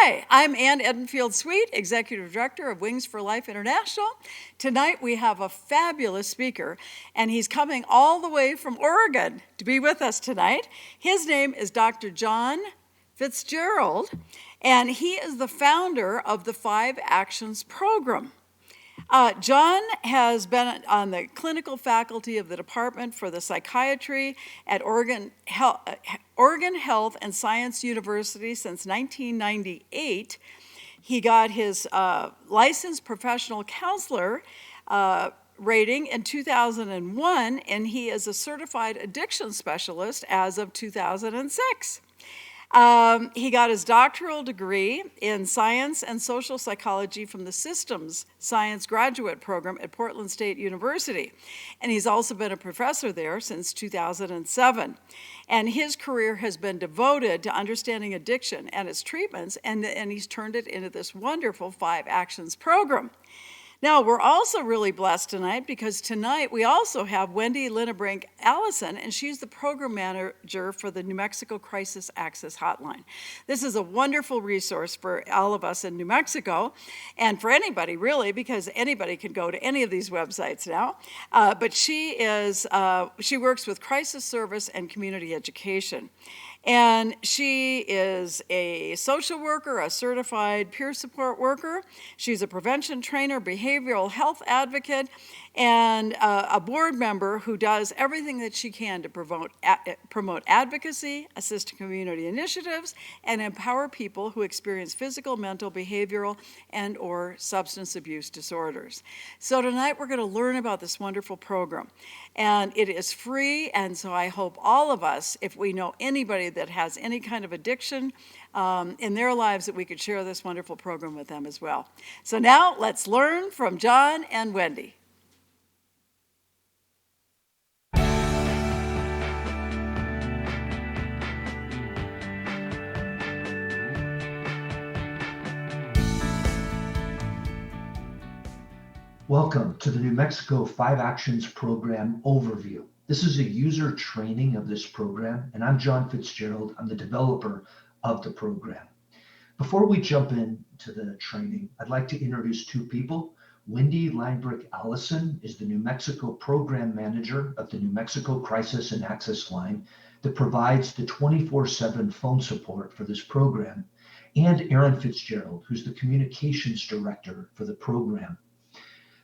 Hi, I'm Ann Edenfield-Sweet, Executive Director of Wings for Life International. Tonight we have a fabulous speaker, and he's coming all the way from Oregon to be with us tonight. His name is Dr. John Fitzgerald, and he is the founder of the 5 Actions Program. John has been on the clinical faculty of the Department for the Psychiatry at Oregon Health and Science University since 1998. He got his licensed professional counselor rating in 2001, and he is a certified addiction specialist as of 2006. He got his doctoral degree in science and social psychology from the Systems Science Graduate Program at Portland State University. And he's also been a professor there since 2007. And his career has been devoted to understanding addiction and its treatments, and he's turned it into this wonderful 5 Actions program. Now, we're also really blessed tonight because tonight we also have Wendy Linnebrink Allison, and she's the program manager for the New Mexico Crisis Access Hotline. This is a wonderful resource for all of us in New Mexico, and for anybody really, because anybody can go to any of these websites now. But she works with crisis service and community education. And she is a social worker, a certified peer support worker. She's a prevention trainer, behavioral health advocate, and a board member who does everything that she can to promote advocacy, assist community initiatives, and empower people who experience physical, mental, behavioral, and or substance abuse disorders. So tonight we're going to learn about this wonderful program. And it is free, and so I hope all of us, if we know anybody that has any kind of addiction in their lives, that we could share this wonderful program with them as well. So now let's learn from John and Wendy. Welcome to the New Mexico 5 Actions Program overview. This is a user training of this program, and I'm John Fitzgerald. I'm the developer of the program. Before we jump into the training, I'd like to introduce 2 people. Wendy Linnebrink Allison is the New Mexico Program Manager of the New Mexico Crisis and Access Line that provides the 24/7 phone support for this program, and Aaron Fitzgerald, who's the Communications Director for the program.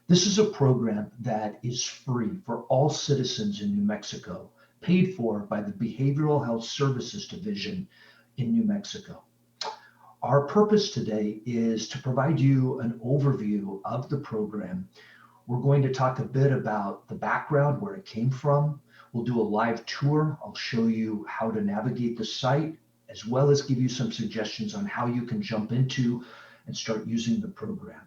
This is a program that is free for all citizens in New Mexico, paid for by the Behavioral Health Services Division in New Mexico. Our purpose today is to provide you an overview of the program. We're going to talk a bit about the background, where it came from. We'll do a live tour. I'll show you how to navigate the site, as well as give you some suggestions on how you can jump into and start using the program.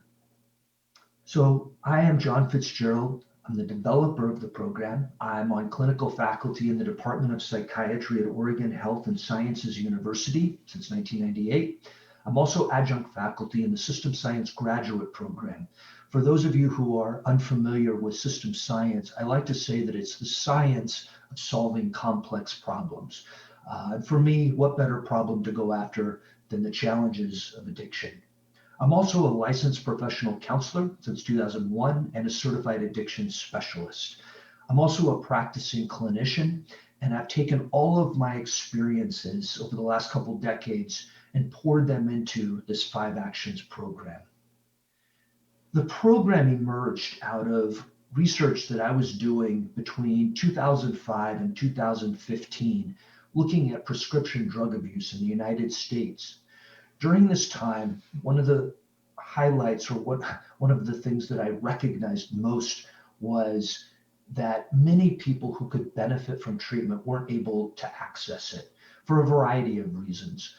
So I am John Fitzgerald. I'm the developer of the program. I'm on clinical faculty in the Department of Psychiatry at Oregon Health and Sciences University since 1998. I'm also adjunct faculty in the Systems Science Graduate Program. For those of you who are unfamiliar with systems science, I like to say that it's the science of solving complex problems. For me, what better problem to go after than the challenges of addiction? I'm also a licensed professional counselor since 2001 and a certified addiction specialist. I'm also a practicing clinician, and I've taken all of my experiences over the last couple decades and poured them into this 5 Actions program. The program emerged out of research that I was doing between 2005 and 2015, looking at prescription drug abuse in the United States. During this time, one of the highlights, or one of the things that I recognized most, was that many people who could benefit from treatment weren't able to access it for a variety of reasons.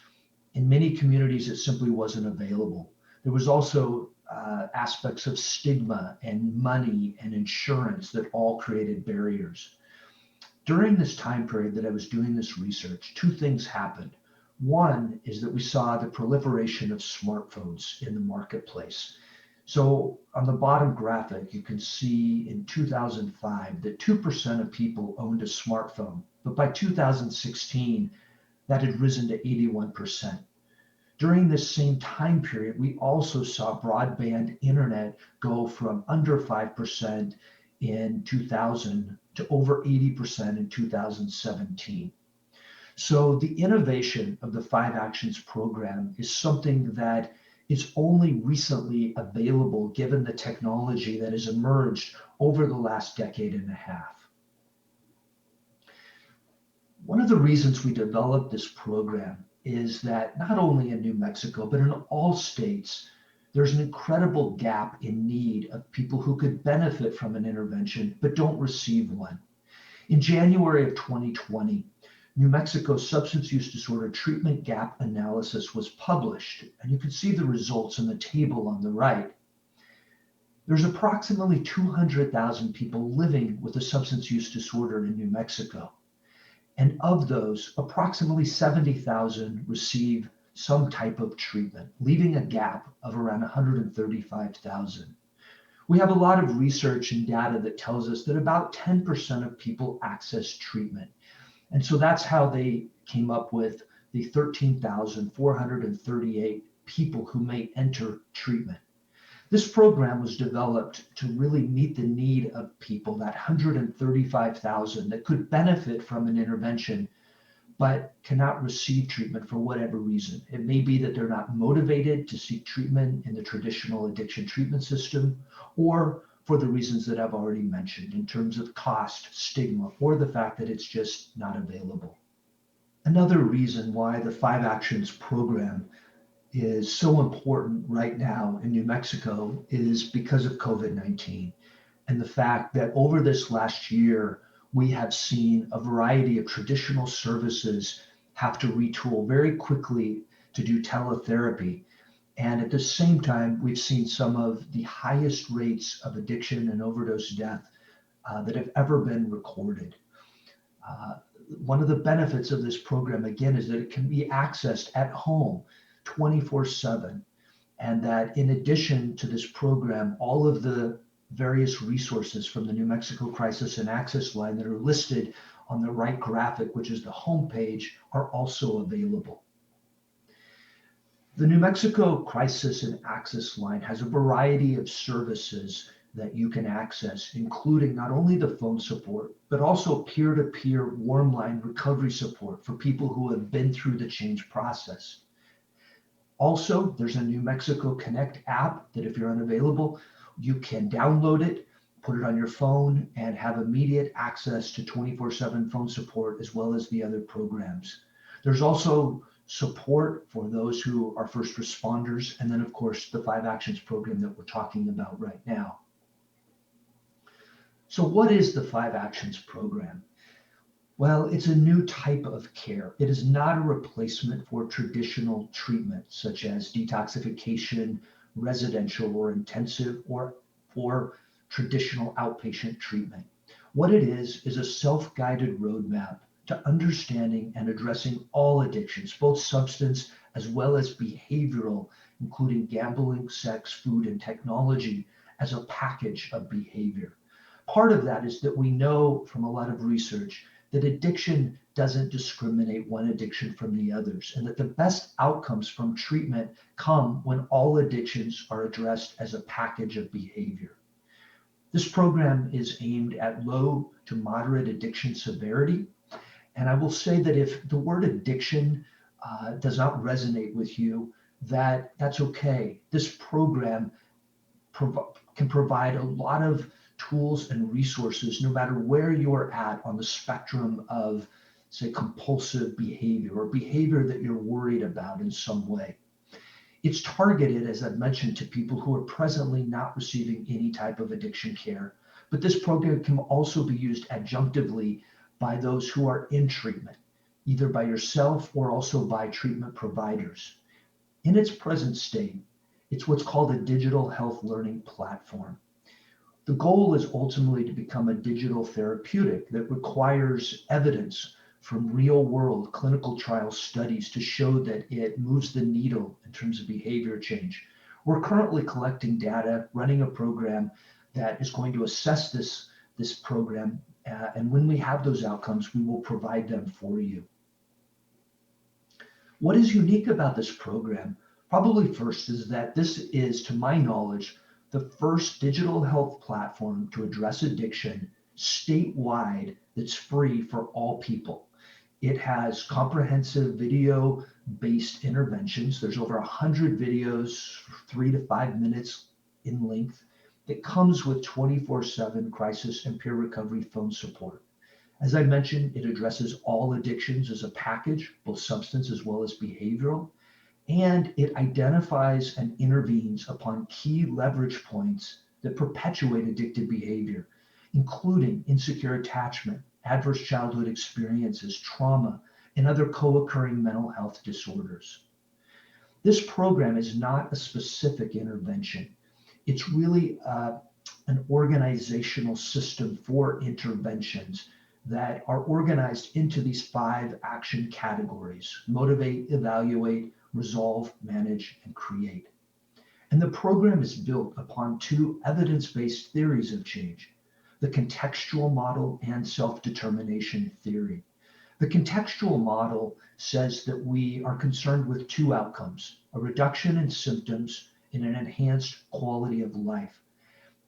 In many communities, it simply wasn't available. There was also aspects of stigma and money and insurance that all created barriers. During this time period that I was doing this research, 2 things happened. One is that we saw the proliferation of smartphones in the marketplace. So on the bottom graphic, you can see in 2005 that 2% of people owned a smartphone, but by 2016, that had risen to 81%. During this same time period, we also saw broadband internet go from under 5% in 2000 to over 80% in 2017. So the innovation of the Five Actions program is something that is only recently available given the technology that has emerged over the last decade and a half. One of the reasons we developed this program is that not only in New Mexico, but in all states, there's an incredible gap in need of people who could benefit from an intervention but don't receive one. In January of 2020, New Mexico's substance use disorder treatment gap analysis was published, and you can see the results in the table on the right. There's approximately 200,000 people living with a substance use disorder in New Mexico. And of those, approximately 70,000 receive some type of treatment, leaving a gap of around 135,000. We have a lot of research and data that tells us that about 10% of people access treatment. And so that's how they came up with the 13,438 people who may enter treatment. This program was developed to really meet the need of people, that 135,000 that could benefit from an intervention, but cannot receive treatment for whatever reason. It may be that they're not motivated to seek treatment in the traditional addiction treatment system, or for the reasons that I've already mentioned in terms of cost, stigma, or the fact that it's just not available. Another reason why the Five Actions program is so important right now in New Mexico is because of COVID-19 and the fact that over this last year, we have seen a variety of traditional services have to retool very quickly to do teletherapy. And at the same time, we've seen some of the highest rates of addiction and overdose death that have ever been recorded. One of the benefits of this program, again, is that it can be accessed at home 24/7. And that in addition to this program, all of the various resources from the New Mexico Crisis and Access Line that are listed on the right graphic, which is the homepage, are also available. The New Mexico Crisis and Access Line has a variety of services that you can access, including not only the phone support, but also peer-to-peer warm line recovery support for people who have been through the change process. Also, there's a New Mexico Connect app that if you're unavailable, you can download it, put it on your phone, and have immediate access to 24/7 phone support as well as the other programs. There's also support for those who are first responders, and then of course the Five Actions program that we're talking about right now. So what is the Five Actions program? Well, it's a new type of care. It is not a replacement for traditional treatment such as detoxification, residential or intensive, or for traditional outpatient treatment. What it is a self-guided roadmap to understanding and addressing all addictions, both substance as well as behavioral, including gambling, sex, food, and technology as a package of behavior. Part of that is that we know from a lot of research that addiction doesn't discriminate one addiction from the others, and that the best outcomes from treatment come when all addictions are addressed as a package of behavior. This program is aimed at low to moderate addiction severity. And I will say that if the word addiction does not resonate with you, that's okay. This program can provide a lot of tools and resources no matter where you're at on the spectrum of, say, compulsive behavior or behavior that you're worried about in some way. It's targeted, as I've mentioned, to people who are presently not receiving any type of addiction care. But this program can also be used adjunctively by those who are in treatment, either by yourself or also by treatment providers. In its present state, it's what's called a digital health learning platform. The goal is ultimately to become a digital therapeutic that requires evidence from real world clinical trial studies to show that it moves the needle in terms of behavior change. We're currently collecting data, running a program that is going to assess this program. And when we have those outcomes, we will provide them for you. What is unique about this program? Probably first is that this is, to my knowledge, the first digital health platform to address addiction statewide that's free for all people. It has comprehensive video based interventions. There's over 100 videos, 3 to 5 minutes in length. It comes with 24/7 crisis and peer recovery phone support. As I mentioned, it addresses all addictions as a package, both substance as well as behavioral, and it identifies and intervenes upon key leverage points that perpetuate addictive behavior, including insecure attachment, adverse childhood experiences, trauma, and other co occurring mental health disorders. This program is not a specific intervention. It's really an organizational system for interventions that are organized into these 5 action categories: motivate, evaluate, resolve, manage, and create. And the program is built upon 2 evidence based theories of change: the contextual model and self determination theory. The contextual model says that we are concerned with 2 outcomes: a reduction in symptoms and an enhanced quality of life,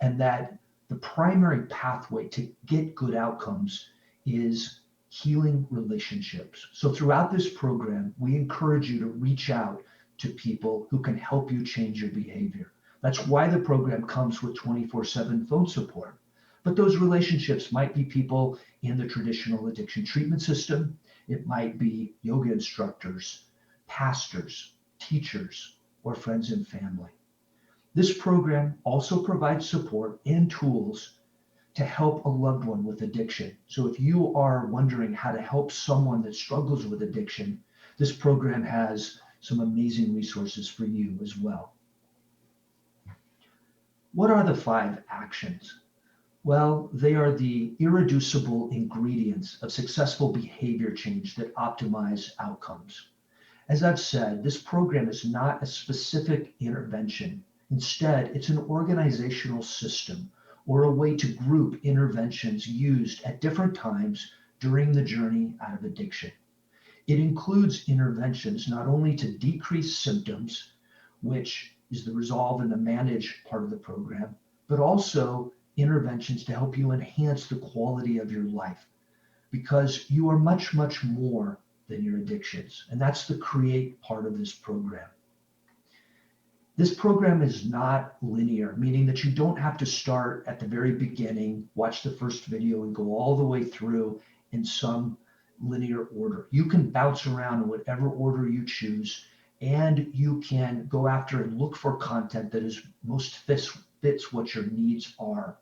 and that the primary pathway to get good outcomes is healing relationships. So throughout this program, we encourage you to reach out to people who can help you change your behavior. That's why the program comes with 24/7 phone support. But those relationships might be people in the traditional addiction treatment system. It might be yoga instructors, pastors, teachers, or friends and family. This program also provides support and tools to help a loved one with addiction. So if you are wondering how to help someone that struggles with addiction, this program has some amazing resources for you as well. What are the 5 actions? Well, they are the irreducible ingredients of successful behavior change that optimize outcomes. As I've said, this program is not a specific intervention. Instead, it's an organizational system or a way to group interventions used at different times during the journey out of addiction. It includes interventions not only to decrease symptoms, which is the resolve and the manage part of the program, but also interventions to help you enhance the quality of your life, because you are much, much more than your addictions. And that's the create part of this program. This program is not linear, meaning that you don't have to start at the very beginning, watch the first video, and go all the way through in some linear order. You can bounce around in whatever order you choose, and you can go after and look for content that is most fits what your needs are.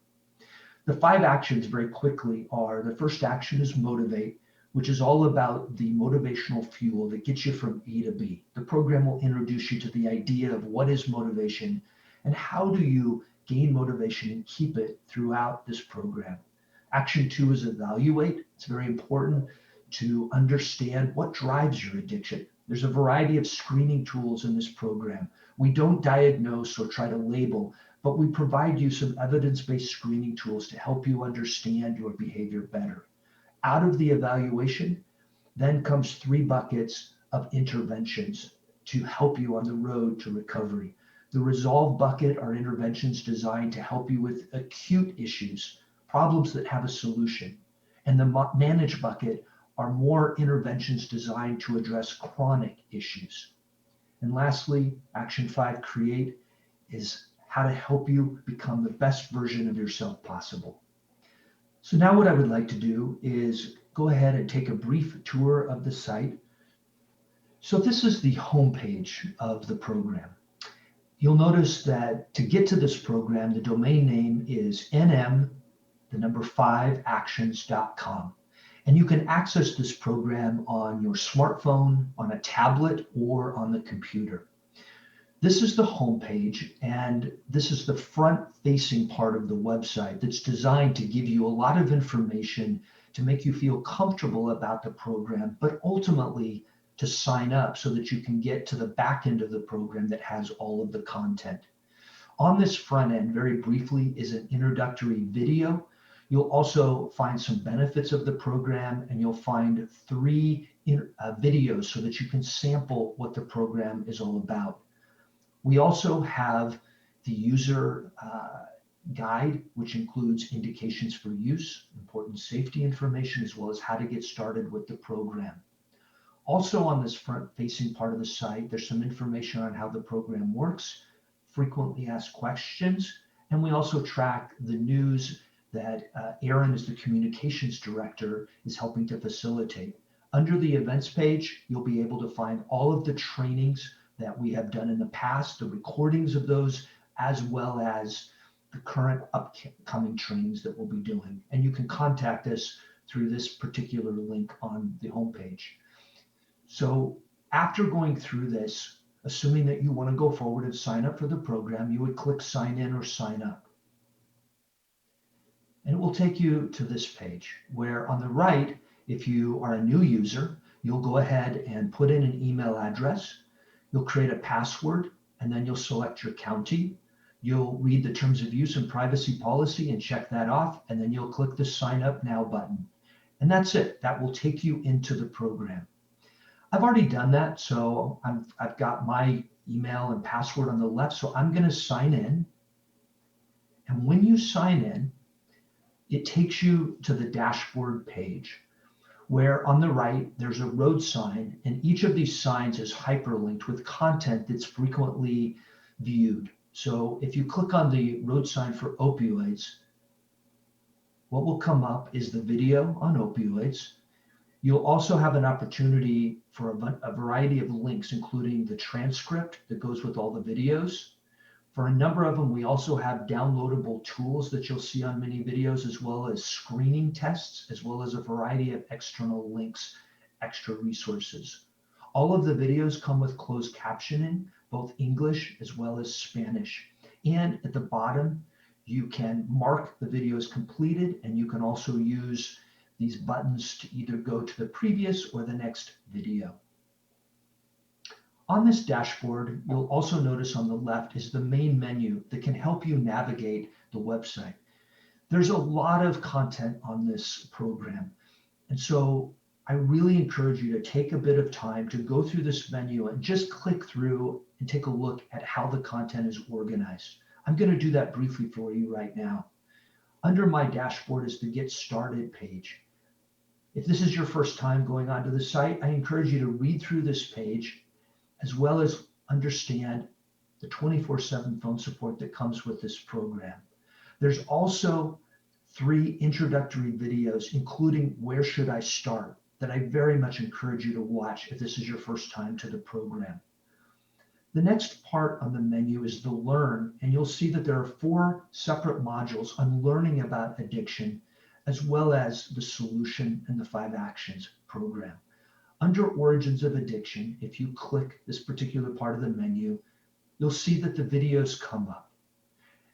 The 5 actions very quickly are: the first action is motivate, which is all about the motivational fuel that gets you from A to B. The program will introduce you to the idea of what is motivation and how do you gain motivation and keep it throughout this program. Action 2 is evaluate. It's very important to understand what drives your addiction. There's a variety of screening tools in this program. We don't diagnose or try to label, but we provide you some evidence-based screening tools to help you understand your behavior better. Out of the evaluation, then comes 3 buckets of interventions to help you on the road to recovery. The resolve bucket are interventions designed to help you with acute issues, problems that have a solution. And the manage bucket are more interventions designed to address chronic issues. And lastly, action 5, create, is how to help you become the best version of yourself possible. So now what I would like to do is go ahead and take a brief tour of the site. So this is the homepage of the program. You'll notice that to get to this program, the domain name is nm5actions.com. And you can access this program on your smartphone, on a tablet, or on the computer. This is the homepage, and this is the front-facing part of the website that's designed to give you a lot of information to make you feel comfortable about the program, but ultimately to sign up so that you can get to the back end of the program that has all of the content. On this front end, very briefly, is an introductory video. You'll also find some benefits of the program, and you'll find three videos so that you can sample what the program is all about. We also have the user guide, which includes indications for use, important safety information, as well as how to get started with the program. Also on this front-facing part of the site, there's some information on how the program works, frequently asked questions, and we also track the news that Aaron, as the communications director, is helping to facilitate. Under the events page, you'll be able to find all of the trainings that we have done in the past, the recordings of those, as well as the current upcoming trainings that we'll be doing. And you can contact us through this particular link on the homepage. So after going through this, assuming that you want to go forward and sign up for the program, you would click sign in or sign up. And it will take you to this page where on the right, if you are a new user, you'll go ahead and put in an email address. You'll create a password, and then you'll select your county. You'll read the terms of use and privacy policy and check that off, and then you'll click the sign up now button. And that's it. That will take you into the program. I've already done that, so I've got my email and password on the left, so I'm going to sign in. And when you sign in, it takes you to the dashboard page, where on the right, there's a road sign, and each of these signs is hyperlinked with content that's frequently viewed. So if you click on the road sign for opioids, what will come up is the video on opioids. You'll also have an opportunity for a variety of links, including the transcript that goes with all the videos. For a number of them, we also have downloadable tools that you'll see on many videos, as well as screening tests, as well as a variety of external links, extra resources. All of the videos come with closed captioning, both English as well as Spanish. And at the bottom, you can mark the video as completed, and you can also use these buttons to either go to the previous or the next video. On this dashboard, you'll also notice on the left is the main menu that can help you navigate the website. There's a lot of content on this program. And so I really encourage you to take a bit of time to go through this menu and just click through and take a look at how the content is organized. I'm going to do that briefly for you right now. Under my dashboard is the Get Started page. If this is your first time going onto the site, I encourage you to read through this page, as well as understand the 24/7 phone support that comes with this program. There's also 3 introductory videos, including Where Should I Start, that I very much encourage you to watch if this is your first time to the program. The next part on the menu is the Learn, and you'll see that there are 4 separate modules on learning about addiction, as well as the Solution and the 5 Actions program. Under Origins of Addiction, if you click this particular part of the menu, you'll see that the videos come up.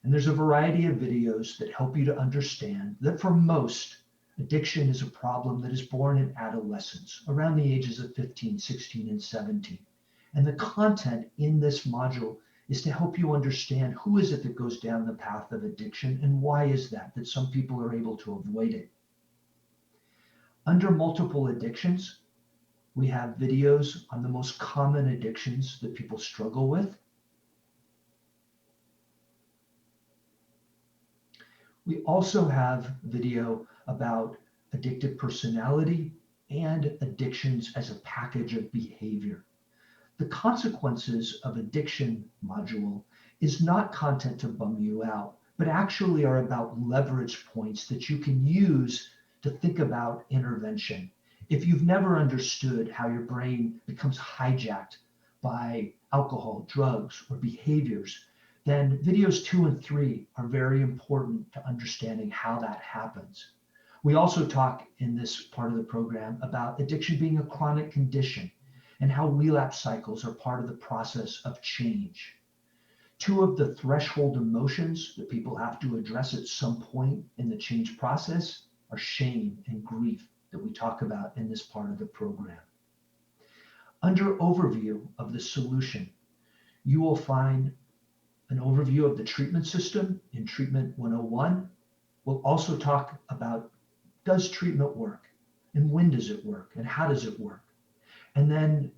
And there's a variety of videos that help you to understand that for most, addiction is a problem that is born in adolescence, around the ages of 15, 16, and 17. And the content in this module is to help you understand who is it that goes down the path of addiction and why is that some people are able to avoid it. Under Multiple Addictions, we have videos on the most common addictions that people struggle with. We also have video about addictive personality and addictions as a package of behavior. The consequences of addiction module is not content to bum you out, but actually are about leverage points that you can use to think about intervention. If you've never understood how your brain becomes hijacked by alcohol, drugs, or behaviors, then videos 2 and 3 are very important to understanding how that happens. We also talk in this part of the program about addiction being a chronic condition and how relapse cycles are part of the process of change. 2 of the threshold emotions that people have to address at some point in the change process are shame and grief that we talk about in this part of the program. Under Overview of the Solution, you will find an overview of the treatment system in Treatment 101, We'll also talk about, does treatment work? And when does it work? And how does it work? And then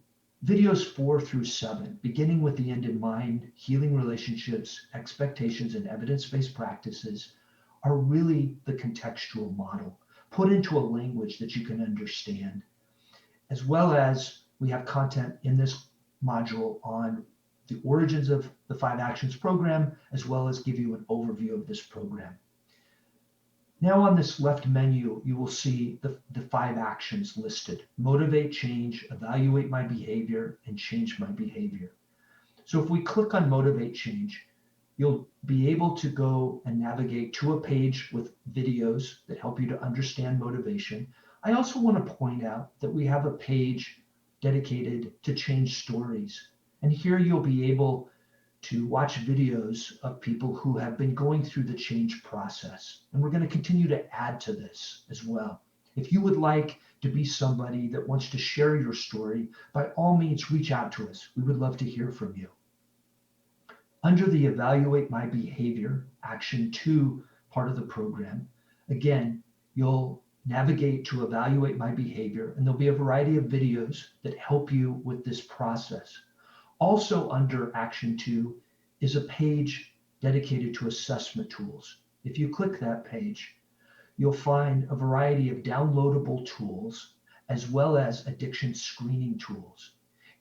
videos 4 through 7, beginning with the end in mind, healing relationships, expectations, and evidence-based practices, are really the contextual model, put into a language that you can understand, as well as we have content in this module on the origins of the 5 Actions program, as well as give you an overview of this program. Now on this left menu, you will see the 5 actions listed: motivate change, evaluate my behavior, and change my behavior. So if we click on motivate change, you'll be able to go and navigate to a page with videos that help you to understand motivation. I also want to point out that we have a page dedicated to change stories. And here you'll be able to watch videos of people who have been going through the change process. And we're going to continue to add to this as well. If you would like to be somebody that wants to share your story, by all means, reach out to us. We would love to hear from you. Under the Evaluate My Behavior, Action 2 part of the program, again, you'll navigate to Evaluate My Behavior, and there'll be a variety of videos that help you with this process. Also under Action 2 is a page dedicated to assessment tools. If you click that page, you'll find a variety of downloadable tools as well as addiction screening tools.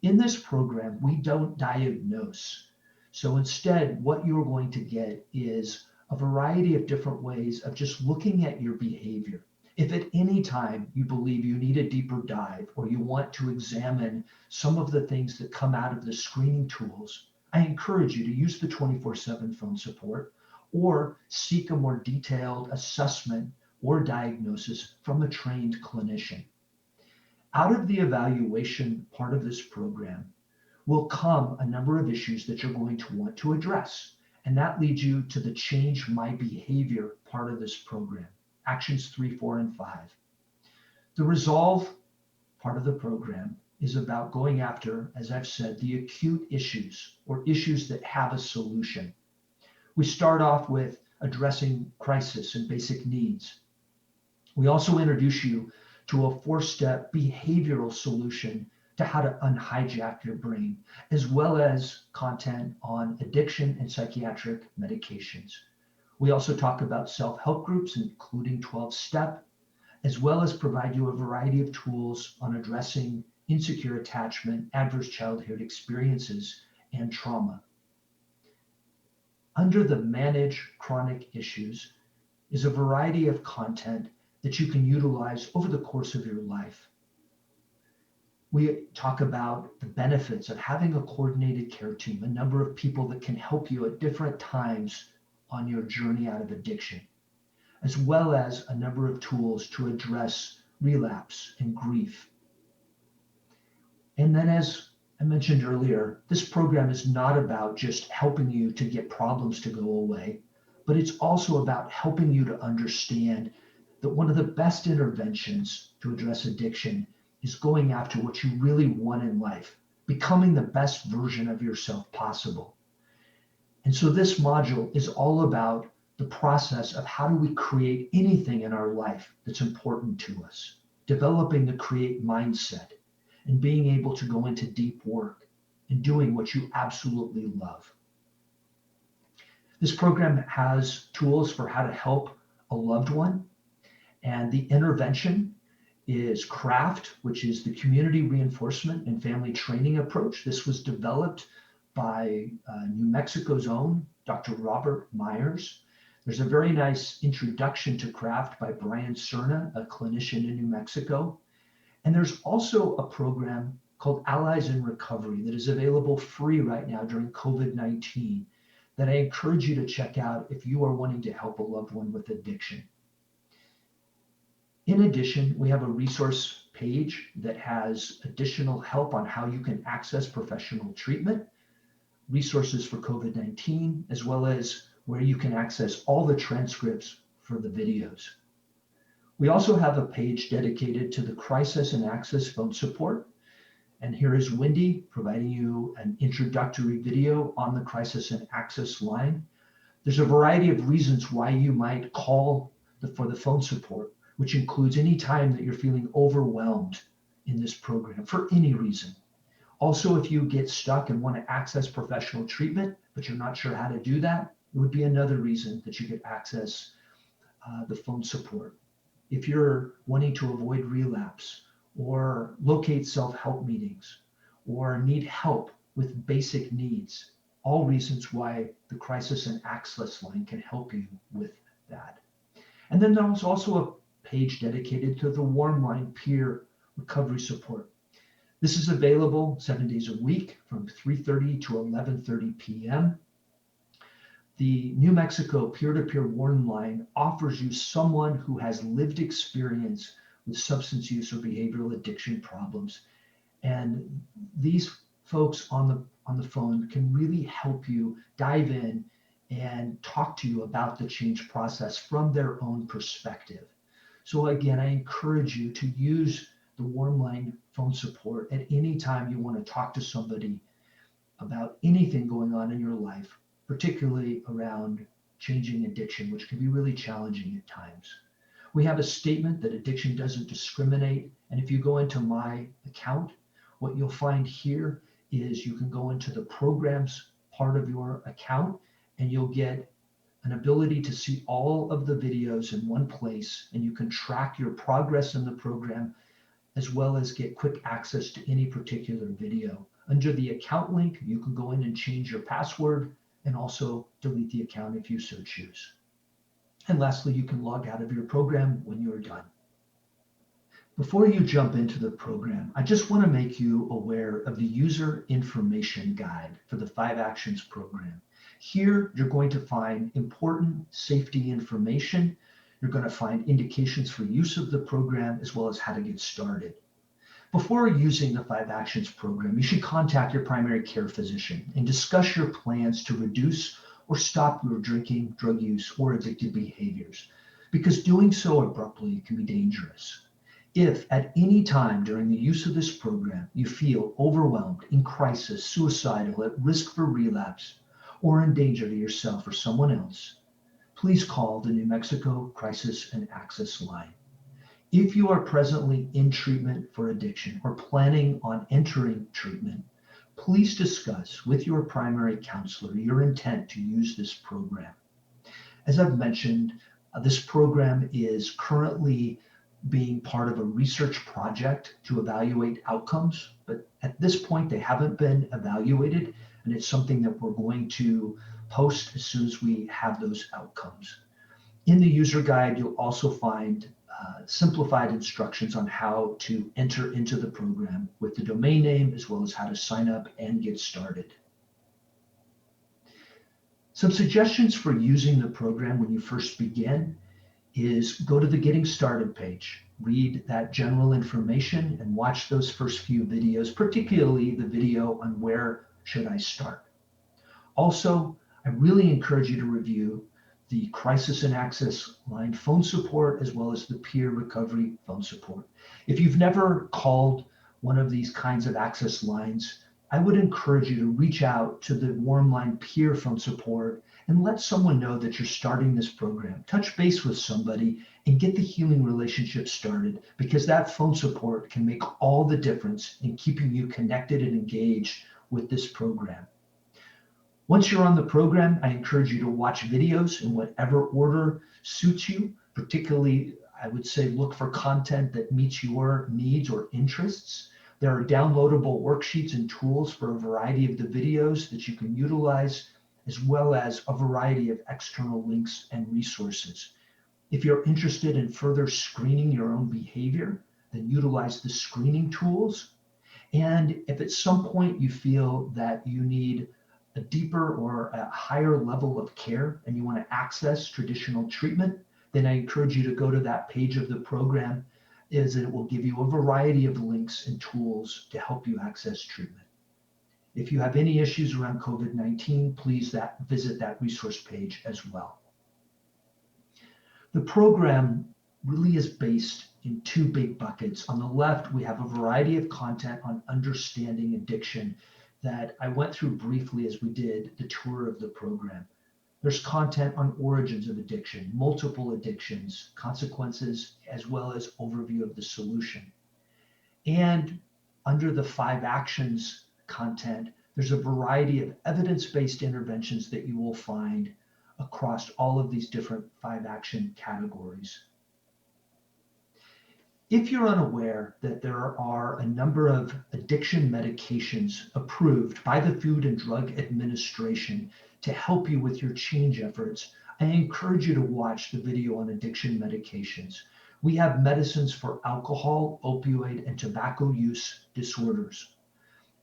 In this program, we don't diagnose. So instead, what you're going to get is a variety of different ways of just looking at your behavior. If at any time you believe you need a deeper dive or you want to examine some of the things that come out of the screening tools, I encourage you to use the 24/7 phone support or seek a more detailed assessment or diagnosis from a trained clinician. Out of the evaluation part of this program will come a number of issues that you're going to want to address. And that leads you to the Change My Behavior part of this program, Actions 3, 4, and 5. The Resolve part of the program is about going after, as I've said, the acute issues or issues that have a solution. We start off with addressing crisis and basic needs. We also introduce you to a 4-step behavioral solution to how to unhijack your brain, as well as content on addiction and psychiatric medications. We also talk about self-help groups, including 12-step, as well as provide you a variety of tools on addressing insecure attachment, adverse childhood experiences, and trauma. Under the Manage Chronic Issues is a variety of content that you can utilize over the course of your life. We talk about the benefits of having a coordinated care team, a number of people that can help you at different times on your journey out of addiction, as well as a number of tools to address relapse and grief. And then, as I mentioned earlier, this program is not about just helping you to get problems to go away, but it's also about helping you to understand that one of the best interventions to address addiction is going after what you really want in life, becoming the best version of yourself possible. And so this module is all about the process of how do we create anything in our life that's important to us, developing the create mindset and being able to go into deep work and doing what you absolutely love. This program has tools for how to help a loved one, and the intervention is CRAFT, which is the Community Reinforcement and Family Training Approach. This was developed by New Mexico's own Dr. Robert Myers. There's a very nice introduction to CRAFT by Brian Cerna, a clinician in New Mexico. And there's also a program called Allies in Recovery that is available free right now during COVID-19 that I encourage you to check out if you are wanting to help a loved one with addiction. In addition, we have a resource page that has additional help on how you can access professional treatment, resources for COVID-19, as well as where you can access all the transcripts for the videos. We also have a page dedicated to the Crisis and Access phone support. And here is Wendy providing you an introductory video on the Crisis and Access line. There's a variety of reasons why you might call for the phone support, which includes any time that you're feeling overwhelmed in this program for any reason. Also, if you get stuck and want to access professional treatment, but you're not sure how to do that, it would be another reason that you could access the phone support. If you're wanting to avoid relapse or locate self-help meetings or need help with basic needs, all reasons why the Crisis and Access line can help you with that. And then there's also a page dedicated to the Warm Line peer recovery support. This is available 7 days a week from 3:30 to 11:30 p.m. The New Mexico peer-to-peer Warm Line offers you someone who has lived experience with substance use or behavioral addiction problems. And these folks on the phone can really help you dive in and talk to you about the change process from their own perspective. So again, I encourage you to use the Warm Line phone support at any time you want to talk to somebody about anything going on in your life, particularly around changing addiction, which can be really challenging at times. We have a statement that addiction doesn't discriminate. And if you go into my account, what you'll find here is you can go into the programs part of your account and you'll get an ability to see all of the videos in one place, and you can track your progress in the program as well as get quick access to any particular video. Under the account link, you can go in and change your password and also delete the account if you so choose. And lastly, you can log out of your program when you're done. Before you jump into the program, I just want to make you aware of the user information guide for the 5 Actions program. Here, you're going to find important safety information. You're going to find indications for use of the program as well as how to get started. Before using the 5 Actions program, you should contact your primary care physician and discuss your plans to reduce or stop your drinking, drug use, or addictive behaviors, because doing so abruptly can be dangerous. If at any time during the use of this program you feel overwhelmed, in crisis, suicidal, at risk for relapse, or in danger to yourself or someone else, please call the New Mexico Crisis and Access line. If you are presently in treatment for addiction or planning on entering treatment, please discuss with your primary counselor your intent to use this program. As I've mentioned, this program is currently being part of a research project to evaluate outcomes, but at this point they haven't been evaluated, and it's something that we're going to post as soon as we have those outcomes. In the user guide, you'll also find simplified instructions on how to enter into the program with the domain name, as well as how to sign up and get started. Some suggestions for using the program when you first begin is go to the Getting Started page, read that general information, and watch those first few videos, particularly the video on where should I start. Also, I really encourage you to review the Crisis and Access line phone support as well as the peer recovery phone support. If you've never called one of these kinds of access lines, I would encourage you to reach out to the Warm Line peer phone support and let someone know that you're starting this program. Touch base with somebody and get the healing relationship started, because that phone support can make all the difference in keeping you connected and engaged with this program. Once you're on the program, I encourage you to watch videos in whatever order suits you. Particularly, I would say look for content that meets your needs or interests. There are downloadable worksheets and tools for a variety of the videos that you can utilize, as well as a variety of external links and resources. If you're interested in further screening your own behavior, then utilize the screening tools. And if at some point you feel that you need a deeper or a higher level of care and you want to access traditional treatment, then I encourage you to go to that page of the program, as it will give you a variety of links and tools to help you access treatment. If you have any issues around COVID-19, please visit that resource page as well. The program really is based in 2 big buckets. On the left, we have a variety of content on understanding addiction that I went through briefly as we did the tour of the program. There's content on origins of addiction, multiple addictions, consequences, as well as overview of the solution. And under the 5 actions content, there's a variety of evidence-based interventions that you will find across all of these different 5 action categories. If you're unaware that there are a number of addiction medications approved by the Food and Drug Administration to help you with your change efforts, I encourage you to watch the video on addiction medications. We have medicines for alcohol, opioid, and tobacco use disorders.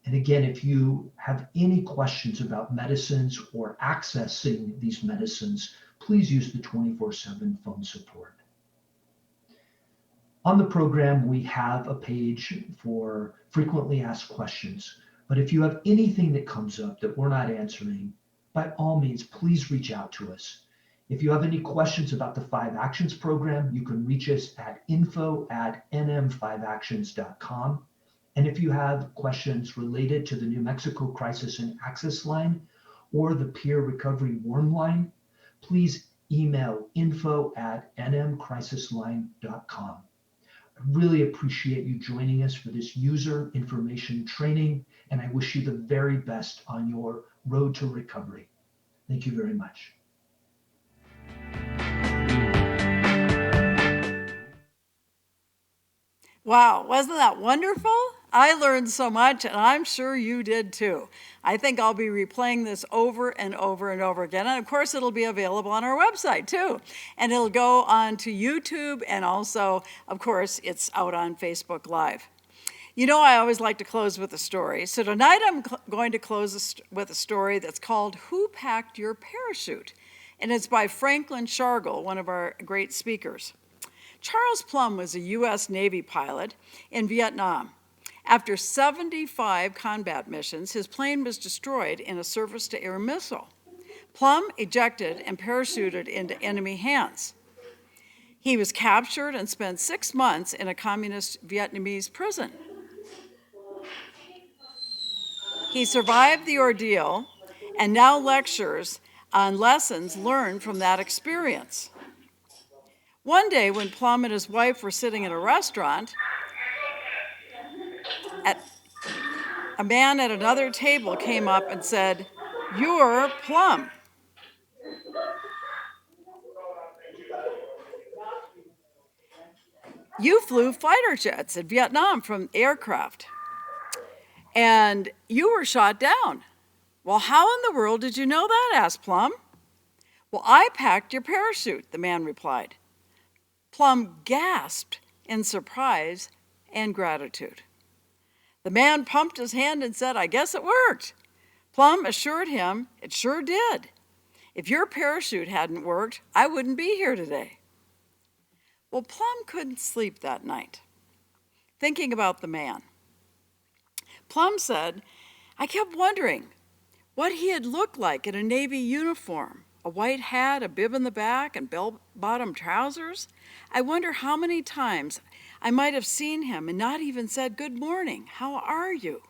And again, if you have any questions about medicines or accessing these medicines, please use the 24/7 phone support. On the program, we have a page for frequently asked questions. But if you have anything that comes up that we're not answering, by all means, please reach out to us. If you have any questions about the 5 Actions program, you can reach us at info@nm5actions.com. And if you have questions related to the New Mexico Crisis and Access Line or the Peer Recovery Warm Line, please email info@nmcrisisline.com. I really appreciate you joining us for this user information training, and I wish you the very best on your road to recovery. Thank you very much. Wow, wasn't that wonderful? I learned so much, and I'm sure you did too. I think I'll be replaying this over and over and over again. And of course, it'll be available on our website too. And it'll go on to YouTube, and also, of course, it's out on Facebook Live. You know, I always like to close with a story. So tonight I'm going to close with a story that's called Who Packed Your Parachute? And it's by Franklin Shargle, one of our great speakers. Charles Plum was a U.S. Navy pilot in Vietnam. After 75 combat missions, his plane was destroyed in a surface-to-air missile. Plum ejected and parachuted into enemy hands. He was captured and spent 6 months in a communist Vietnamese prison. He survived the ordeal and now lectures on lessons learned from that experience. One day, when Plum and his wife were sitting in a restaurant, a man at another table came up and said, "You're Plum." You flew fighter jets in Vietnam from aircraft, and you were shot down. Well, how in the world did you know that? Asked Plum. Well, I packed your parachute, the man replied. Plum gasped in surprise and gratitude. The man pumped his hand and said, "I guess it worked." Plum assured him it sure did. If your parachute hadn't worked, I wouldn't be here today. Well, Plum couldn't sleep that night, thinking about the man. Plum said, I kept wondering what he had looked like in a Navy uniform, a white hat, a bib in the back, and bell-bottom trousers. I wonder how many times I might have seen him and not even said, "Good morning, how are you?"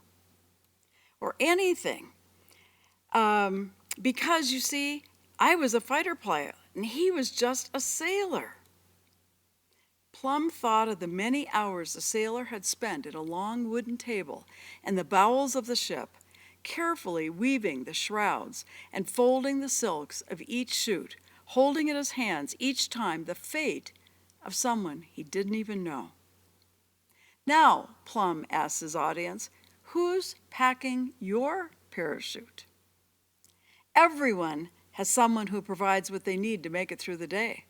or anything. Because, you see, I was a fighter pilot, and he was just a sailor. Plum thought of the many hours the sailor had spent at a long wooden table in the bowels of the ship, carefully weaving the shrouds and folding the silks of each chute, holding in his hands each time the fate of someone he didn't even know. Now, Plum asked his audience, who's packing your parachute? Everyone has someone who provides what they need to make it through the day.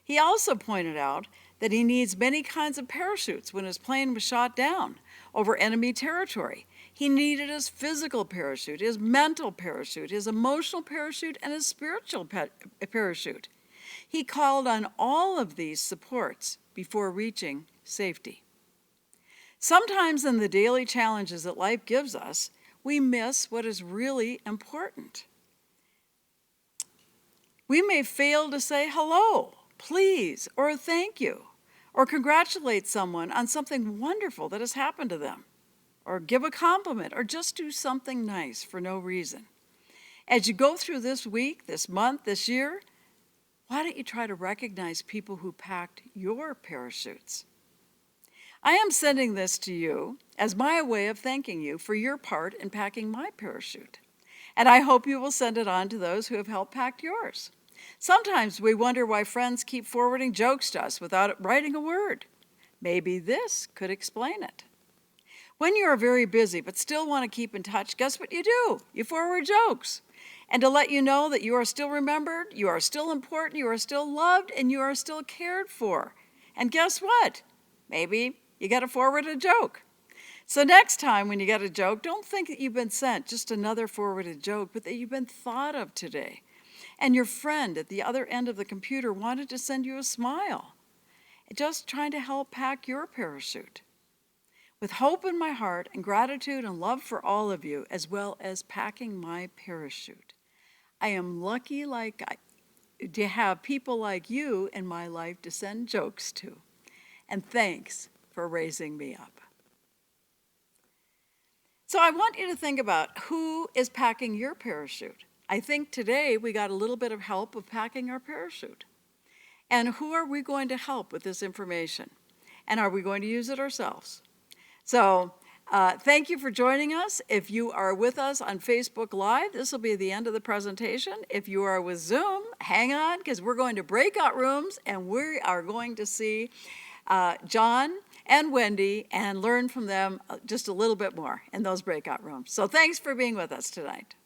He also pointed out that he needs many kinds of parachutes when his plane was shot down over enemy territory. He needed his physical parachute, his mental parachute, his emotional parachute, and his spiritual parachute. He called on all of these supports before reaching safety. Sometimes in the daily challenges that life gives us, we miss what is really important. We may fail to say hello, please, or thank you, or congratulate someone on something wonderful that has happened to them, or give a compliment, or just do something nice for no reason. As you go through this week, this month, this year, why don't you try to recognize people who packed your parachutes? I am sending this to you as my way of thanking you for your part in packing my parachute. And I hope you will send it on to those who have helped pack yours. Sometimes we wonder why friends keep forwarding jokes to us without writing a word. Maybe this could explain it. When you are very busy but still want to keep in touch, guess what you do? You forward jokes. And to let you know that you are still remembered, you are still important, you are still loved, and you are still cared for. And guess what? Maybe you got to forward a joke. So next time when you get a joke, don't think that you've been sent just another forwarded joke, but that you've been thought of today. And your friend at the other end of the computer wanted to send you a smile, just trying to help pack your parachute. With hope in my heart and gratitude and love for all of you, as well as packing my parachute, I am lucky to have people like you in my life to send jokes to. And thanks for raising me up. So I want you to think about who is packing your parachute. I think today we got a little bit of help of packing our parachute. And who are we going to help with this information? And are we going to use it ourselves? So thank you for joining us. If you are with us on Facebook Live, this will be the end of the presentation. If you are with Zoom, hang on, because we're going to breakout rooms and we are going to see John and Wendy and learn from them just a little bit more in those breakout rooms. So thanks for being with us tonight.